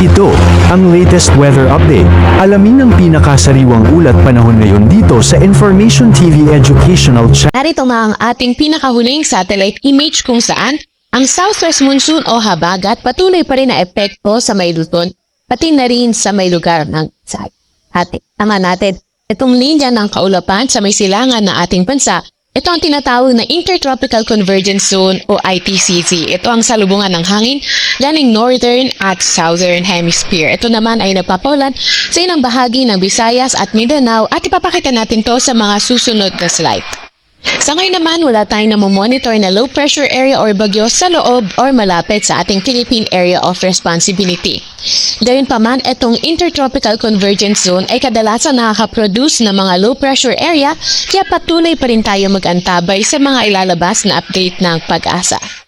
Ito, ang latest weather update. Alamin ang pinakasariwang ulat panahon ngayon dito sa Information TV Educational Channel. Narito nga ang ating pinakahuling satellite image kung saan ang southwest monsoon o habagat patuloy pa rin na epekto sa may Luzon, pati na rin sa may lugar ng Visayas. Tama natin, itong linya ng kaulapan sa may silangan ng ating bansa, ito ang tinatawag na Intertropical Convergence Zone o ITCZ. Ito ang salubungan ng hangin galing northern at southern hemisphere. Ito naman ay nagpapaulan sa ilang bahagi ng Visayas at Mindanao at ipapakita natin to sa mga susunod na slide. Sa ngayon naman, wala tayong namomonitor na low pressure area or bagyo sa loob or malapit sa ating Philippine Area of Responsibility. Gayunpaman, itong Intertropical Convergence Zone ay kadalasan nakaka-produce ng mga low pressure area kaya patuloy pa rin tayo mag-antabay sa mga ilalabas na update ng Pag-asa.